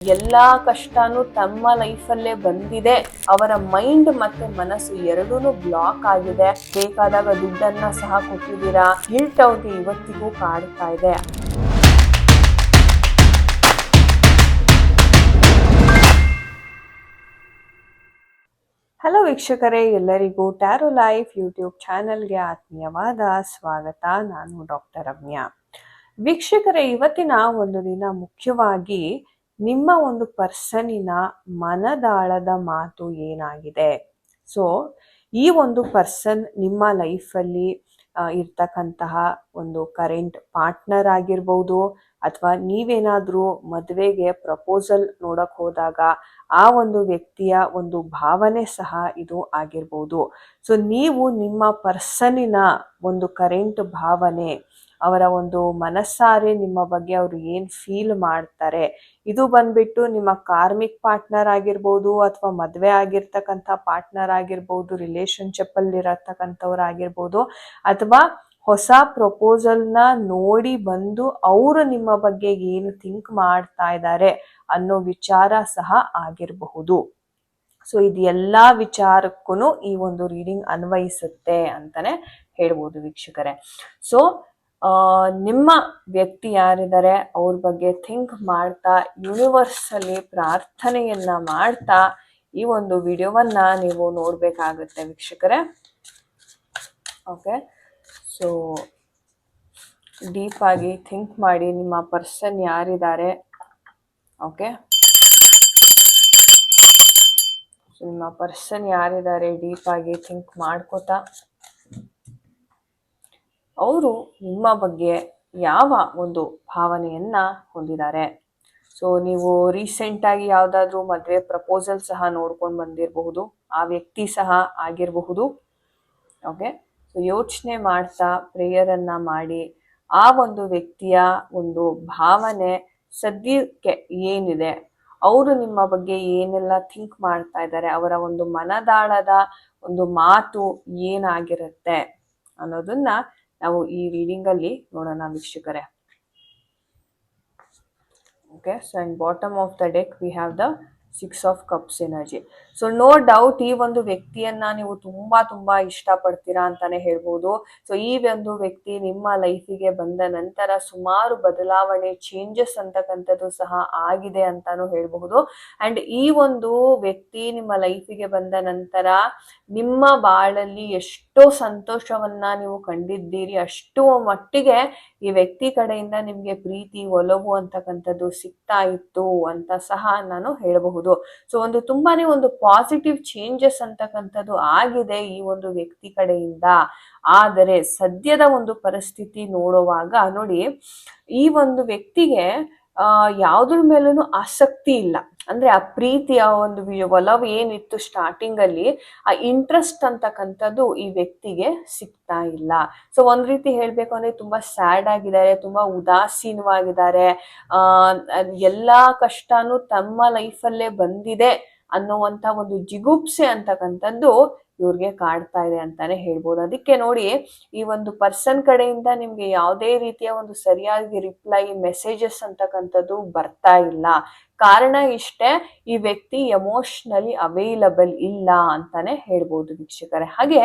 ಎಲ್ಲಾ ಕಷ್ಟನೂ ತಮ್ಮ ಲೈಫಲ್ಲೇ ಬಂದಿದೆ. ಅವರ ಮೈಂಡ್ ಮತ್ತೆ ಮನಸ್ಸು ಎರಡೂನು ಬ್ಲಾಕ್ ಆಗಿದೆ. ಬೇಕಾದಾಗ ದುಡ್ಡನ್ನ ಸಹ ಕೊಟ್ಟಿದ್ದೀರಾ. ಗಿಲ್ಟ್ ಅವ್ರಿಗೆ ಇವತ್ತಿಗೂ ಕಾಡ್ತಾ ಇದೆ. ಹಲೋ ವೀಕ್ಷಕರೇ, ಎಲ್ಲರಿಗೂ ಟ್ಯಾರೋ ಲೈಫ್ ಯೂಟ್ಯೂಬ್ ಚಾನೆಲ್ಗೆ ಆತ್ಮೀಯವಾದ ಸ್ವಾಗತ. ನಾನು ಡಾಕ್ಟರ್ ರಮ್ಯಾ. ವೀಕ್ಷಕರೇ, ಇವತ್ತಿನ ಒಂದು ದಿನ ಮುಖ್ಯವಾಗಿ ನಿಮ್ಮ ಒಂದು ಪರ್ಸನಿನ ಮನದಾಳದ ಮಾತು ಏನಾಗಿದೆ. ಸೊ ಈ ಒಂದು ಪರ್ಸನ್ ನಿಮ್ಮ ಲೈಫಲ್ಲಿ ಇರ್ತಕ್ಕಂತಹ ಒಂದು ಕರೆಂಟ್ ಪಾರ್ಟ್ನರ್ ಆಗಿರ್ಬೋದು, ಅಥವಾ ನೀವೇನಾದ್ರೂ ಮದುವೆಗೆ ಪ್ರಪೋಸಲ್ ನೋಡಕ್ ಹೋದಾಗ ಆ ಒಂದು ವ್ಯಕ್ತಿಯ ಒಂದು ಭಾವನೆ ಸಹ ಇದು ಆಗಿರ್ಬೋದು. ಸೊ ನೀವು ನಿಮ್ಮ ಪರ್ಸನಿನ ಒಂದು ಕರೆಂಟ್ ಭಾವನೆ, ಅವರ ಒಂದು ಮನಸ್ಸಾರೆ ನಿಮ್ಮ ಬಗ್ಗೆ ಅವರು ಏನ್ ಫೀಲ್ ಮಾಡ್ತಾರೆ, ಇದು ಬಂದ್ಬಿಟ್ಟು ನಿಮ್ಮ ಕಾರ್ಮಿಕ್ ಪಾರ್ಟ್ನರ್ ಆಗಿರ್ಬೋದು, ಅಥವಾ ಮದುವೆ ಆಗಿರ್ತಕ್ಕಂಥ ಪಾರ್ಟ್ನರ್ ಆಗಿರ್ಬೋದು, ರಿಲೇಶನ್ಶಿಪ್ ಅಲ್ಲಿ ಇರತಕ್ಕಂಥವ್ರು ಆಗಿರ್ಬೋದು, ಅಥವಾ ಹೊಸ ಪ್ರಪೋಸಲ್ನ ನೋಡಿ ಬಂದು ಅವರು ನಿಮ್ಮ ಬಗ್ಗೆ ಏನು ಥಿಂಕ್ ಮಾಡ್ತಾ ಇದ್ದಾರೆ ಅನ್ನೋ ವಿಚಾರ ಸಹ ಆಗಿರಬಹುದು. ಸೊ ಇದು ಎಲ್ಲಾ ವಿಚಾರಕ್ಕೂ ಈ ಒಂದು ರೀಡಿಂಗ್ ಅನ್ವಯಿಸುತ್ತೆ ಅಂತಾನೆ ಹೇಳ್ಬೋದು ವೀಕ್ಷಕರೇ. ಸೊ ನಿಮ್ಮ ವ್ಯಕ್ತಿ ಯಾರಿದ್ದಾರೆ ಅವ್ರ ಬಗ್ಗೆ ಥಿಂಕ್ ಮಾಡ್ತಾ, ಯೂನಿವರ್ಸ್ ಅಲ್ಲಿ ಪ್ರಾರ್ಥನೆಯನ್ನ ಮಾಡ್ತಾ ಈ ಒಂದು ವಿಡಿಯೋವನ್ನ ನೀವು ನೋಡ್ಬೇಕಾಗುತ್ತೆ ವೀಕ್ಷಕರೇ. ಓಕೆ, ಸೊ ಡೀಪ್ ಆಗಿ ಥಿಂಕ್ ಮಾಡಿ ನಿಮ್ಮ ಪರ್ಸನ್ ಯಾರಿದ್ದಾರೆ. ಓಕೆ, ಸೊ ನಿಮ್ಮ ಪರ್ಸನ್ ಯಾರಿದ್ದಾರೆ ಡೀಪ್ ಆಗಿ ಥಿಂಕ್ ಮಾಡ್ಕೋತಾ ಅವರು ನಿಮ್ಮ ಬಗ್ಗೆ ಯಾವ ಒಂದು ಭಾವನೆಯನ್ನ ಹೊಂದಿದ್ದಾರೆ. ಸೊ ನೀವು ರೀಸೆಂಟ್ ಆಗಿ ಯಾವ್ದಾದ್ರು ಮದುವೆ ಪ್ರಪೋಸಲ್ ಸಹ ನೋಡ್ಕೊಂಡು ಬಂದಿರಬಹುದು, ಆ ವ್ಯಕ್ತಿ ಸಹ ಆಗಿರಬಹುದು. ಓಕೆ, ಸೊ ಯೋಚನೆ ಮಾಡ್ತಾ ಪ್ರೇಯರ್ ಅನ್ನ ಮಾಡಿ ಆ ಒಂದು ವ್ಯಕ್ತಿಯ ಒಂದು ಭಾವನೆ ಸದ್ಯಕ್ಕೆ ಏನಿದೆ, ಅವರು ನಿಮ್ಮ ಬಗ್ಗೆ ಏನೆಲ್ಲ ಥಿಂಕ್ ಮಾಡ್ತಾ ಇದ್ದಾರೆ, ಅವರ ಒಂದು ಮನದಾಳದ ಒಂದು ಮಾತು ಏನಾಗಿರುತ್ತೆ ಅನ್ನೋದನ್ನ ನಾವು ಈ ರೀಡಿಂಗ್ ಅಲ್ಲಿ ನೋಡೋಣ ವೀಕ್ಷಕರೇ. Okay, so and bottom of the deck we have the 6 of Cups energy. So no doubt ಈ ಒಂದು ವ್ಯಕ್ತಿಯನ್ನ ನೀವು ತುಂಬಾ ಇಷ್ಟಪಡ್ತೀರಾ ಅಂತಾನೆ ಹೇಳ್ಬೋದು. ಸೊ ಈ ಒಂದು ವ್ಯಕ್ತಿ ನಿಮ್ಮ ಲೈಫಿಗೆ ಬಂದ ನಂತರ ಸುಮಾರು ಬದಲಾವಣೆ, ಚೇಂಜಸ್ ಅಂತಕ್ಕಂಥದ್ದು ಸಹ ಆಗಿದೆ ಅಂತಾನು ಹೇಳ್ಬಹುದು. ಅಂಡ್ ಈ ಒಂದು ವ್ಯಕ್ತಿ ನಿಮ್ಮ ಲೈಫಿಗೆ ಬಂದ ನಂತರ ನಿಮ್ಮ ಬಾಳಲ್ಲಿ ಎಷ್ಟೋ ಸಂತೋಷವನ್ನ ನೀವು ಕಂಡಿದ್ದೀರಿ. ಅಷ್ಟು ಮಟ್ಟಿಗೆ ಈ ವ್ಯಕ್ತಿ ಕಡೆಯಿಂದ ನಿಮ್ಗೆ ಪ್ರೀತಿ, ಒಲವು ಅಂತಕ್ಕಂಥದ್ದು ಸಿಗ್ತಾ ಇತ್ತು ಅಂತ ಸಹ ನಾನು ಹೇಳಬಹುದು. ಸೊ ತುಂಬಾನೇ ಒಂದು ಪಾಸಿಟಿವ್ ಚೇಂಜಸ್ ಅಂತಕ್ಕಂಥದ್ದು ಆಗಿದೆ ಈ ಒಂದು ವ್ಯಕ್ತಿ ಕಡೆಯಿಂದ. ಆದರೆ ಸದ್ಯದ ಒಂದು ಪರಿಸ್ಥಿತಿ ನೋಡುವಾಗ ನೋಡಿ, ಈ ಒಂದು ವ್ಯಕ್ತಿಗೆ ಯಾವುದ್ರ ಮೇಲೂ ಆಸಕ್ತಿ ಇಲ್ಲ. ಅಂದ್ರೆ ಆ ಪ್ರೀತಿಯ ಒಂದು ಒಲವು ಏನಿತ್ತು ಸ್ಟಾರ್ಟಿಂಗ್ ಅಲ್ಲಿ, ಆ ಇಂಟ್ರೆಸ್ಟ್ ಅಂತಕ್ಕಂಥದ್ದು ಈ ವ್ಯಕ್ತಿಗೆ ಸಿಗ್ತಾ ಇಲ್ಲ. ಸೊ ಒಂದ್ ರೀತಿ ಹೇಳ್ಬೇಕು ಅಂದ್ರೆ ತುಂಬಾ ಸ್ಯಾಡ್ ಆಗಿದ್ದಾರೆ, ತುಂಬಾ ಉದಾಸೀನವಾಗಿದ್ದಾರೆ. ಎಲ್ಲಾ ಕಷ್ಟನೂ ತಮ್ಮ ಲೈಫಲ್ಲೇ ಬಂದಿದೆ ಅನ್ನುವಂತ ಒಂದು ಜಿಗುಪ್ಸೆ ಅಂತಕ್ಕಂಥದ್ದು ಇವ್ರಿಗೆ ಕಾಡ್ತಾ ಇದೆ ಅಂತಾನೆ ಹೇಳ್ಬೋದು. ಅದಕ್ಕೆ ನೋಡಿ, ಈ ಒಂದು ಪರ್ಸನ್ ಕಡೆಯಿಂದ ನಿಮ್ಗೆ ಯಾವುದೇ ರೀತಿಯ ಒಂದು ಸರಿಯಾಗಿ ರಿಪ್ಲೈ, ಮೆಸೇಜಸ್ ಅಂತಕ್ಕಂಥದ್ದು ಬರ್ತಾ ಇಲ್ಲ. ಕಾರಣ ಇಷ್ಟೇ, ಈ ವ್ಯಕ್ತಿ ಎಮೋಷನಲಿ ಅವೈಲಬಲ್ ಇಲ್ಲ ಅಂತಾನೆ ಹೇಳ್ಬೋದು ವೀಕ್ಷಕರೇ. ಹಾಗೆ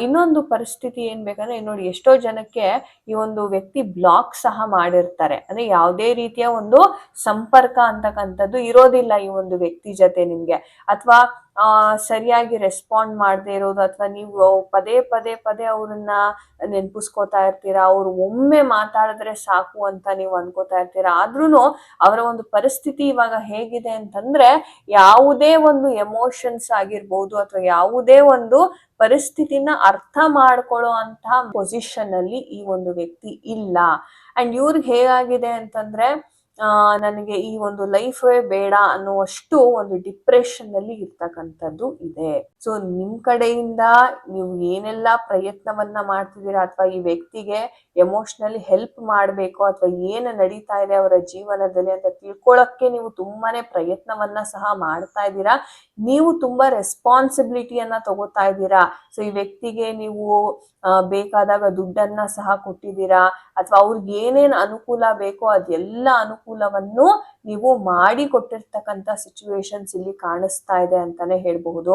ಇನ್ನೊಂದು ಪರಿಸ್ಥಿತಿ ಏನ್ ಬೇಕಂದ್ರೆ ನೋಡಿ, ಎಷ್ಟೋ ಜನಕ್ಕೆ ಈ ಒಂದು ವ್ಯಕ್ತಿ ಬ್ಲಾಕ್ ಸಹ ಮಾಡಿರ್ತಾರೆ. ಅಂದ್ರೆ ಯಾವುದೇ ರೀತಿಯ ಒಂದು ಸಂಪರ್ಕ ಅಂತಕ್ಕಂಥದ್ದು ಇರೋದಿಲ್ಲ ಈ ಒಂದು ವ್ಯಕ್ತಿ ಜೊತೆ ನಿಮ್ಗೆ, ಅಥವಾ ಸರಿಯಾಗಿ ರೆಸ್ಪಾಂಡ್ ಮಾಡದೇ ಇರೋದು, ಅಥವಾ ನೀವು ಪದೇ ಅವ್ರನ್ನ ನೆನ್ಪಿಸ್ಕೋತಾ ಇರ್ತೀರಾ. ಅವ್ರು ಒಮ್ಮೆ ಮಾತಾಡಿದ್ರೆ ಸಾಕು ಅಂತ ನೀವು ಅನ್ಕೋತಾ ಇರ್ತೀರಾ. ಆದ್ರೂನು ಅವರ ಒಂದು ಪರಿಸ್ಥಿತಿ ಇವಾಗ ಹೇಗಿದೆ ಅಂತಂದ್ರೆ, ಯಾವುದೇ ಒಂದು ಎಮೋಷನ್ಸ್ ಆಗಿರ್ಬೋದು, ಅಥವಾ ಯಾವುದೇ ಒಂದು ಪರಿಸ್ಥಿತಿನ ಅರ್ಥ ಮಾಡ್ಕೊಳ್ಳೋ ಅಂತ ಪೊಸಿಷನ್ ಅಲ್ಲಿ ಈ ಒಂದು ವ್ಯಕ್ತಿ ಇಲ್ಲ. ಅಂಡ್ ಇವ್ರಿಗೆ ಹೇಗಾಗಿದೆ ಅಂತಂದ್ರೆ, ನನಗೆ ಈ ಒಂದು ಲೈಫೇ ಬೇಡ ಅನ್ನುವಷ್ಟು ಒಂದು ಡಿಪ್ರೆಷನ್ ಅಲ್ಲಿ ಇರ್ತಕ್ಕಂಥದ್ದು ಇದೆ. ಸೊ ನಿಮ್ ಕಡೆಯಿಂದ ನೀವು ಏನೆಲ್ಲ ಪ್ರಯತ್ನವನ್ನ ಮಾಡ್ತಿದ್ದೀರಾ, ಅಥವಾ ಈ ವ್ಯಕ್ತಿಗೆ ಎಮೋಷನಲಿ ಹೆಲ್ಪ್ ಮಾಡ್ಬೇಕು, ಅಥವಾ ಏನು ನಡೀತಾ ಇದೆ ಅವರ ಜೀವನದಲ್ಲಿ ಅಂತ ತಿಳ್ಕೊಳಕ್ಕೆ ನೀವು ತುಂಬಾನೇ ಪ್ರಯತ್ನವನ್ನ ಸಹ ಮಾಡ್ತಾ ಇದ್ದೀರಾ. ನೀವು ತುಂಬಾ ರೆಸ್ಪಾನ್ಸಿಬಿಲಿಟಿಯನ್ನ ತಗೋತಾ ಇದ್ದೀರಾ. ಸೊ ಈ ವ್ಯಕ್ತಿಗೆ ನೀವು ಬೇಕಾದಾಗ ದುಡ್ಡನ್ನ ಸಹ ಕೊಟ್ಟಿದ್ದೀರಾ, ಅಥವಾ ಅವ್ರಿಗೆ ಏನೇನ್ ಅನುಕೂಲ ಬೇಕೋ ಅದೆಲ್ಲ ಅನುಕೂಲ ಅನುಕೂಲವನ್ನು ನೀವು ಮಾಡಿ ಕೊಟ್ಟಿರ್ತಕ್ಕಂಥ ಸಿಚುವೇಶನ್ಸ್ ಇಲ್ಲಿ ಕಾಣಿಸ್ತಾ ಇದೆ ಅಂತಾನೆ ಹೇಳ್ಬಹುದು.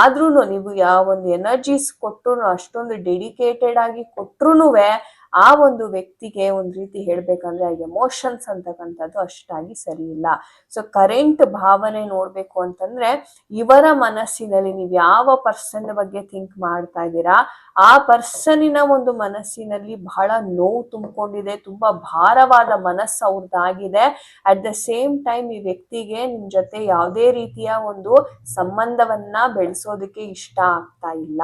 ಆದ್ರೂ ನೀವು ಯಾವ ಒಂದು ಎನರ್ಜೀಸ್ ಕೊಟ್ಟರು, ಅಷ್ಟೊಂದು ಡೆಡಿಕೇಟೆಡ್ ಆಗಿ ಕೊಟ್ರು ಆ ಒಂದು ವ್ಯಕ್ತಿಗೆ ಒಂದ್ ರೀತಿ ಹೇಳ್ಬೇಕಂದ್ರೆ ಎಮೋಷನ್ಸ್ ಅಂತಕ್ಕಂಥದ್ದು ಅಷ್ಟಾಗಿ ಸರಿ ಇಲ್ಲ. ಸೊ ಕರೆಂಟ್ ಭಾವನೆ ನೋಡ್ಬೇಕು ಅಂತಂದ್ರೆ ಇವರ ಮನಸ್ಸಿನಲ್ಲಿ ನೀವು ಯಾವ ಪರ್ಸನ್ ಬಗ್ಗೆ ಥಿಂಕ್ ಮಾಡ್ತಾ ಇದ್ದೀರಾ ಆ ಪರ್ಸನಿನ ಒಂದು ಮನಸ್ಸಿನಲ್ಲಿ ಬಹಳ ನೋವು ತುಂಬಿಕೊಂಡಿದೆ, ತುಂಬಾ ಭಾರವಾದ ಮನಸ್ಸು ಅವ್ರದ್ದಾಗಿದೆ. ಅಟ್ ದ ಸೇಮ್ ಟೈಮ್ ಈ ವ್ಯಕ್ತಿಗೆ ನಿಮ್ ಜೊತೆ ಯಾವುದೇ ರೀತಿಯ ಒಂದು ಸಂಬಂಧವನ್ನ ಬೆಳೆಸೋದಕ್ಕೆ ಇಷ್ಟ ಆಗ್ತಾ ಇಲ್ಲ.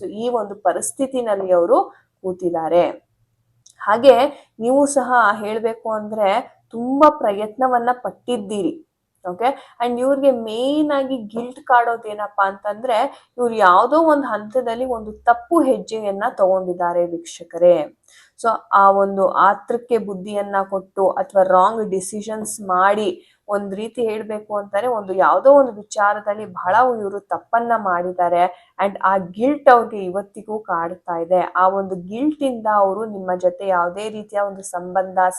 ಸೊ ಈ ಒಂದು ಪರಿಸ್ಥಿತಿನಲ್ಲಿ ಅವರು ಕೂತಿದ್ದಾರೆ. ಹಾಗೆ ನೀವು ಸಹ ಹೇಳ್ಬೇಕು ಅಂದ್ರೆ ತುಂಬಾ ಪ್ರಯತ್ನವನ್ನ ಪಟ್ಟಿದ್ದೀರಿ. ಓಕೆ, ಅಂಡ್ ಇವ್ರಿಗೆ ಮೇನ್ ಆಗಿ ಗಿಲ್ಟ್ ಕಾಡೋದೇನಪ್ಪಾ ಅಂತಂದ್ರೆ ಇವ್ರು ಯಾವುದೋ ಒಂದು ಹಂತದಲ್ಲಿ ಒಂದು ತಪ್ಪು ಹೆಜ್ಜೆಯನ್ನ ತಗೊಂಡಿದ್ದಾರೆ ವೀಕ್ಷಕರೇ. ಸೊ ಆ ಒಂದು ಆತ್ರಕ್ಕೆ ಬುದ್ಧಿಯನ್ನ ಕೊಟ್ಟು ಅಥವಾ ರಾಂಗ್ ಡಿಸಿಷನ್ಸ್ ಮಾಡಿ ಒಂದ್ ರೀತಿ ಹೇಳ್ಬೇಕು ಅಂತಾರೆ ಒಂದು ಯಾವುದೋ ಒಂದು ವಿಚಾರದಲ್ಲಿ ಬಹಳ ಇವರು ತಪ್ಪನ್ನ ಮಾಡಿದ್ದಾರೆ. ಅಂಡ್ ಆ ಗಿಲ್ಟ್ ಅವ್ರಿಗೆ ಇವತ್ತಿಗೂ ಕಾಡ್ತಾ ಇದೆ. ಆ ಒಂದು ಗಿಲ್ಟ್ ಇಂದ ಅವರು ನಿಮ್ಮ ಜೊತೆ ಯಾವುದೇ ರೀತಿಯ ಒಂದು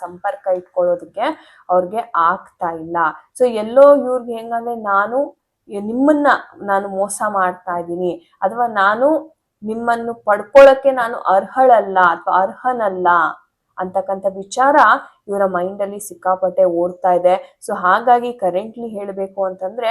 ಸಂಪರ್ಕ ಇಟ್ಕೊಳ್ಳೋದಕ್ಕೆ ಅವ್ರಿಗೆ ಆಗ್ತಾ ಇಲ್ಲ. ಸೊ ಎಲ್ಲೋ ಇವ್ರಿಗೆ ಹೆಂಗಂದ್ರೆ ನಿಮ್ಮನ್ನ ನಾನು ಮೋಸ ಮಾಡ್ತಾ ಇದ್ದೀನಿ, ಅಥವಾ ನಾನು ನಿಮ್ಮನ್ನು ಪಡ್ಕೊಳ್ಳಕ್ಕೆ ನಾನು ಅರ್ಹಳಲ್ಲ ಅಥವಾ ಅರ್ಹನಲ್ಲ ಅಂತಕ್ಕಂಥ ವಿಚಾರ ಇವರ ಮೈಂಡ್ ಅಲ್ಲಿ ಸಿಕ್ಕಾಪಟ್ಟೆ ಓಡ್ತಾ ಇದೆ. ಸೊ ಹಾಗಾಗಿ ಕರೆಂಟ್ಲಿ ಹೇಳ್ಬೇಕು ಅಂತಂದ್ರೆ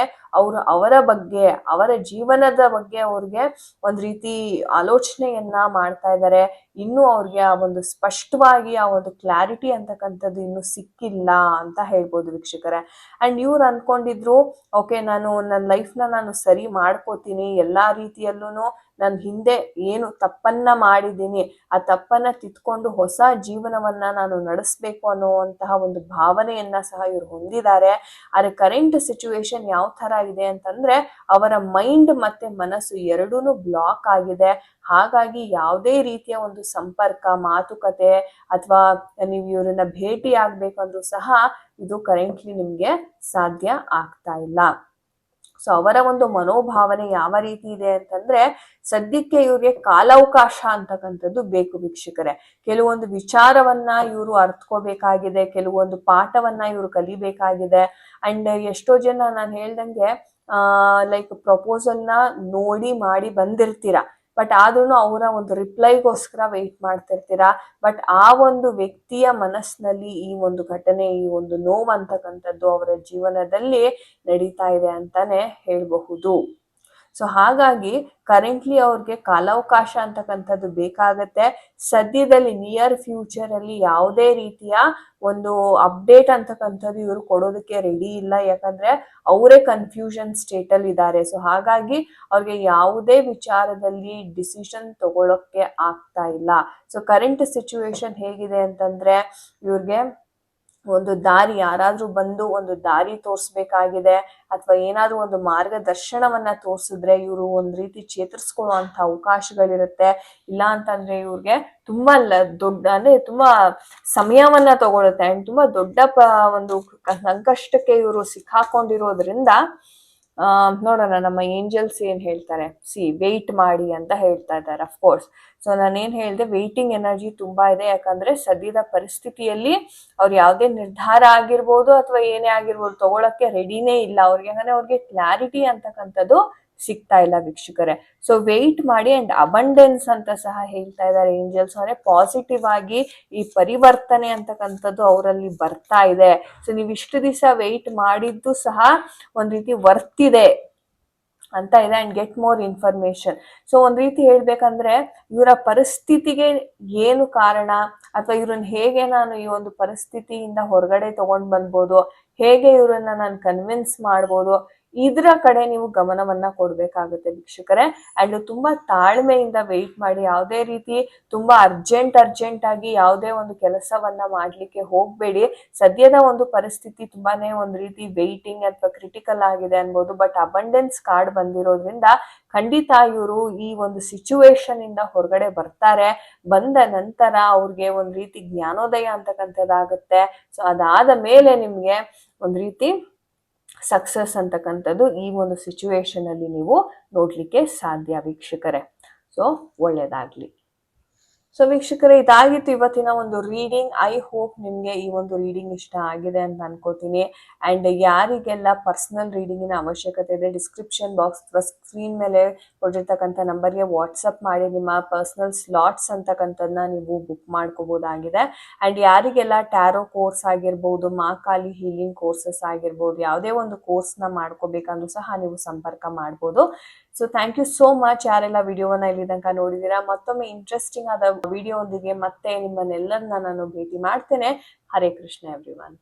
ಅವರ ಬಗ್ಗೆ, ಅವರ ಜೀವನದ ಬಗ್ಗೆ ಅವ್ರಿಗೆ ಒಂದ್ ರೀತಿ ಆಲೋಚನೆಯನ್ನ ಮಾಡ್ತಾ ಇದ್ದಾರೆ. ಇನ್ನು ಅವ್ರಿಗೆ ಆ ಒಂದು ಸ್ಪಷ್ಟವಾಗಿ ಆ ಒಂದು ಕ್ಲಾರಿಟಿ ಅಂತಕ್ಕಂಥದ್ದು ಇನ್ನು ಸಿಕ್ಕಿಲ್ಲ ಅಂತ ಹೇಳ್ಬೋದು ವೀಕ್ಷಕರೇ. ಅಂಡ್ ಇವ್ರು ಅನ್ಕೊಂಡಿದ್ರು ಓಕೆ ನಾನು ನನ್ನ ಲೈಫ್ನ ನಾನು ಸರಿ ಮಾಡ್ಕೋತೀನಿ, ಎಲ್ಲಾ ರೀತಿಯಲ್ಲೂ ನಾನು ಹಿಂದೆ ಏನು ತಪ್ಪನ್ನ ಮಾಡಿದ್ದೀನಿ ಆ ತಪ್ಪನ್ನ ತಿದ್ಕೊಂಡು ಹೊಸ ಜೀವನವನ್ನ ನಾನು ನಡೆಸ್ಬೇಕು ಅನ್ನುವಂತಹ ಒಂದು ಭಾವನೆಯನ್ನ ಸಹ ಇವ್ರು ಹೊಂದಿದ್ದಾರೆ. ಆದ್ರೆ ಕರೆಂಟ್ ಸಿಚುವೇಶನ್ ಯಾವ ತರ ಇದೆ ಅಂತಂದ್ರೆ ಅವರ ಮೈಂಡ್ ಮತ್ತೆ ಮನಸ್ಸು ಎರಡೂನು ಬ್ಲಾಕ್ ಆಗಿದೆ. ಹಾಗಾಗಿ ಯಾವುದೇ ರೀತಿಯ ಒಂದು ಸಂಪರ್ಕ, ಮಾತುಕತೆ ಅಥವಾ ನೀವು ಇವ್ರನ್ನ ಭೇಟಿ ಆಗ್ಬೇಕಂದ್ರೂ ಸಹ ಇದು ಕರೆಂಟ್ಲಿ ನಿಮ್ಗೆ ಸಾಧ್ಯ ಆಗ್ತಾ ಇಲ್ಲ. ಸೊ ಅವರ ಒಂದು ಮನೋಭಾವನೆ ಯಾವ ರೀತಿ ಇದೆ ಅಂತಂದ್ರೆ ಸದ್ಯಕ್ಕೆ ಇವ್ರಿಗೆ ಕಾಲಾವಕಾಶ ಅಂತಕ್ಕಂಥದ್ದು ಬೇಕು ವೀಕ್ಷಕರೇ. ಕೆಲವೊಂದು ವಿಚಾರವನ್ನ ಇವರು ಅರ್ಥಕೋಬೇಕಾಗಿದೆ, ಕೆಲವೊಂದು ಪಾಠವನ್ನ ಇವರು ಕಲಿಬೇಕಾಗಿದೆ. ಅಂಡ್ ಎಷ್ಟೋ ಜನ ನಾನು ಹೇಳ್ದಂಗೆ ಲೈಕ್ ಪ್ರಪೋಸಲ್ನ ಮಾಡಿ ಬಂದಿರ್ತೀರ, ಬಟ್ ಆದ್ರೂ ಅವರ ಒಂದು ರಿಪ್ಲೈಗೋಸ್ಕರ ವೆಯ್ಟ್ ಮಾಡ್ತಿರ್ತೀರಾ. ಬಟ್ ಆ ಒಂದು ವ್ಯಕ್ತಿಯ ಮನಸ್ಸಿನಲ್ಲಿ ಈ ಒಂದು ಘಟನೆ, ಈ ಒಂದು ನೋವು ಅಂತಕ್ಕಂಥದ್ದು ಅವರ ಜೀವನದಲ್ಲಿ ನಡೀತಾ ಇದೆ ಅಂತಾನೆ ಹೇಳಬಹುದು. ಸೊ ಹಾಗಾಗಿ ಕರೆಂಟ್ಲಿ ಅವ್ರಿಗೆ ಕಾಲಾವಕಾಶ ಅಂತಕ್ಕಂಥದ್ದು ಬೇಕಾಗತ್ತೆ. ಸದ್ಯದಲ್ಲಿ ನಿಯರ್ ಫ್ಯೂಚರ್ ಅಲ್ಲಿ ಯಾವುದೇ ರೀತಿಯ ಒಂದು ಅಪ್ಡೇಟ್ ಅಂತಕ್ಕಂಥದ್ದು ಇವರು ಕೊಡೋದಕ್ಕೆ ರೆಡಿ ಇಲ್ಲ, ಯಾಕಂದ್ರೆ ಅವರೇ ಕನ್ಫ್ಯೂಷನ್ ಸ್ಟೇಟ್ ಅಲ್ಲಿ ಇದ್ದಾರೆ. ಸೊ ಹಾಗಾಗಿ ಅವ್ರಿಗೆ ಯಾವುದೇ ವಿಚಾರದಲ್ಲಿ ಡಿಸಿಷನ್ ತಗೊಳಕ್ಕೆ ಆಗ್ತಾ ಇಲ್ಲ. ಸೊ ಕರೆಂಟ್ ಸಿಚುವೇಶನ್ ಹೇಗಿದೆ ಅಂತಂದ್ರೆ ಇವ್ರಿಗೆ ಒಂದು ದಾರಿ, ಯಾರಾದ್ರೂ ಬಂದು ಒಂದು ದಾರಿ ತೋರಿಸ್ಬೇಕಾಗಿದೆ ಅಥವಾ ಏನಾದ್ರೂ ಒಂದು ಮಾರ್ಗದರ್ಶನವನ್ನ ತೋರಿಸಿದ್ರೆ ಇವರು ಒಂದ್ ರೀತಿ ಚೇತರಿಸ್ಕೊಳ್ಳುವಂತ ಅವಕಾಶಗಳಿರುತ್ತೆ. ಇಲ್ಲ ಅಂತಂದ್ರೆ ಇವ್ರಿಗೆ ತುಂಬಾ ಅಂದ್ರೆ ತುಂಬಾ ಸಮಯವನ್ನ ತಗೊಳುತ್ತೆ. ಅಂಡ್ ತುಂಬಾ ದೊಡ್ಡ ಒಂದು ಸಂಕಷ್ಟಕ್ಕೆ ಇವರು ಸಿಕ್ಕಾಕೊಂಡಿರೋದ್ರಿಂದ ನೋಡೋಣ ನಮ್ಮ ಏಂಜಲ್ಸ್ ಏನ್ ಹೇಳ್ತಾರೆ. ವೆಯ್ಟ್ ಮಾಡಿ ಅಂತ ಹೇಳ್ತಾ ಇದ್ದಾರೆ ಅಫ್ಕೋರ್ಸ್. ಸೊ ನಾನೇನ್ ಹೇಳಿದೆ, ವೆಯ್ಟಿಂಗ್ ಎನರ್ಜಿ ತುಂಬಾ ಇದೆ. ಯಾಕಂದ್ರೆ ಸದ್ಯದ ಪರಿಸ್ಥಿತಿಯಲ್ಲಿ ಅವ್ರು ಯಾವುದೇ ನಿರ್ಧಾರ ಆಗಿರ್ಬೋದು ಅಥವಾ ಏನೇ ಆಗಿರ್ಬೋದು ತಗೊಳಕ್ಕೆ ರೆಡಿನೇ ಇಲ್ಲ ಅವ್ರಿಗೆ. ಯಾಕಂದ್ರೆ ಅವ್ರಿಗೆ ಕ್ಲಾರಿಟಿ ಅಂತಕ್ಕಂಥದ್ದು ಸಿಗ್ತಾ ಇಲ್ಲ ವೀಕ್ಷಕರೇ. ಸೊ ವೆಯ್ಟ್ ಮಾಡಿ. ಅಂಡ್ ಅಬಂಡೆನ್ಸ್ ಅಂತ ಸಹ ಹೇಳ್ತಾ ಇದ್ದಾರೆ ಏಂಜಲ್ಸ್. ಅಂದ್ರೆ ಪಾಸಿಟಿವ್ ಆಗಿ ಈ ಪರಿವರ್ತನೆ ಅಂತಕ್ಕಂಥದ್ದು ಅವರಲ್ಲಿ ಬರ್ತಾ ಇದೆ. ಸೊ ನೀವು ಇಷ್ಟು ದಿವಸ ವೆಯ್ಟ್ ಮಾಡಿದ್ದು ಸಹ ಒಂದ್ ರೀತಿ ವರ್ತ್ ಇದೆ ಅಂತ ಇದೆ. And get more information. So ಒಂದ್ ರೀತಿ ಹೇಳ್ಬೇಕಂದ್ರೆ ಇವರ ಪರಿಸ್ಥಿತಿಗೆ ಏನು ಕಾರಣ ಅಥವಾ ಇವ್ರನ್ನ ಹೇಗೆ ನಾನು ಈ ಒಂದು ಪರಿಸ್ಥಿತಿಯಿಂದ ಹೊರಗಡೆ ತಗೊಂಡ್ ಬಂದ್ಬೋದು, ಹೇಗೆ ಇವರನ್ನ ನಾನು ಕನ್ವಿನ್ಸ್ ಮಾಡ್ಬೋದು, ಇದ್ರ ಕಡೆ ನೀವು ಗಮನವನ್ನ ಕೊಡ್ಬೇಕಾಗುತ್ತೆ ವೀಕ್ಷಕರೇ. ಅಂಡ್ ತುಂಬಾ ತಾಳ್ಮೆಯಿಂದ ವೆಯ್ಟ್ ಮಾಡಿ. ಯಾವುದೇ ರೀತಿ ತುಂಬಾ ಅರ್ಜೆಂಟ್ ಆಗಿ ಯಾವುದೇ ಒಂದು ಕೆಲಸವನ್ನ ಮಾಡ್ಲಿಕ್ಕೆ ಹೋಗ್ಬೇಡಿ. ಸದ್ಯದ ಒಂದು ಪರಿಸ್ಥಿತಿ ತುಂಬಾನೇ ಒಂದ್ ರೀತಿ ವೆಯ್ಟಿಂಗ್ ಅಥವಾ ಕ್ರಿಟಿಕಲ್ ಆಗಿದೆ ಅನ್ಬೋದು. ಬಟ್ ಅಬಂಡೆನ್ಸ್ ಕಾರ್ಡ್ ಬಂದಿರೋದ್ರಿಂದ ಖಂಡಿತ ಇವರು ಈ ಒಂದು ಸಿಚುವೇಶನ್ ಇಂದ ಹೊರಗಡೆ ಬರ್ತಾರೆ. ಬಂದ ನಂತರ ಅವ್ರಿಗೆ ಒಂದ್ ರೀತಿ ಜ್ಞಾನೋದಯ ಅಂತಕ್ಕಂಥದ್ದಾಗುತ್ತೆ. ಸೊ ಅದಾದ ಮೇಲೆ ನಿಮ್ಗೆ ಒಂದ್ ರೀತಿ ಸಕ್ಸಸ್ ಅಂತಕ್ಕಂಥದ್ದು ಈ ಒಂದು ಸಿಚುವೇಶನ್ ಅಲ್ಲಿ ನೀವು ನೋಡ್ಲಿಕ್ಕೆ ಸಾಧ್ಯ ವೀಕ್ಷಕರೇ. ಸೊ ಒಳ್ಳೇದಾಗ್ಲಿ. ಸೊ ವೀಕ್ಷಕರೇ, ಇದಾಗಿತ್ತು ಇವತ್ತಿನ ಒಂದು ರೀಡಿಂಗ್. ಐ ಹೋಪ್ ನಿಮಗೆ ಈ ಒಂದು ರೀಡಿಂಗ್ ಇಷ್ಟ ಆಗಿದೆ ಅಂತ ಅನ್ಕೋತೀನಿ. ಅಂಡ್ ಯಾರಿಗೆಲ್ಲ ಪರ್ಸನಲ್ ರೀಡಿಂಗಿನ ಅವಶ್ಯಕತೆ ಇದೆ, ಡಿಸ್ಕ್ರಿಪ್ಷನ್ ಬಾಕ್ಸ್ ಅಥವಾ ಸ್ಕ್ರೀನ್ ಮೇಲೆ ಕೊಟ್ಟಿರ್ತಕ್ಕಂಥ ನಂಬರ್ಗೆ ವಾಟ್ಸಪ್ ಮಾಡಿ ನಿಮ್ಮ ಪರ್ಸನಲ್ ಸ್ಲಾಟ್ಸ್ ಅಂತಕ್ಕಂಥದ್ದನ್ನ ನೀವು ಬುಕ್ ಮಾಡ್ಕೋಬಹುದಾಗಿದೆ. ಅಂಡ್ ಯಾರಿಗೆಲ್ಲ ಟ್ಯಾರೋ ಕೋರ್ಸ್ ಆಗಿರ್ಬೋದು, ಮಾಕಾಲಿ ಹೀಲಿಂಗ್ ಕೋರ್ಸಸ್ ಆಗಿರ್ಬೋದು, ಯಾವುದೇ ಒಂದು ಕೋರ್ಸ್ನ ಮಾಡ್ಕೋಬೇಕಂದ್ರೂ ಸಹ ನೀವು ಸಂಪರ್ಕ ಮಾಡ್ಬೋದು. So thank you so much ಯಾರೆಲ್ಲ ವಿಡಿಯೋವನ್ನ ಇಲ್ಲಿ ತನಕ ನೋಡಿದೀರಾ. ಮತ್ತೊಮ್ಮೆ ಇಂಟ್ರೆಸ್ಟಿಂಗ್ ಆದ ವಿಡಿಯೋ ಒಂದಿಗೆ ಮತ್ತೆ ನಿಮ್ಮನ್ನೆಲ್ಲರನ್ನ ನಾನು ಭೇಟಿ ಮಾಡ್ತೇನೆ. ಹರೇ ಕೃಷ್ಣ ಎವ್ರಿವನ್.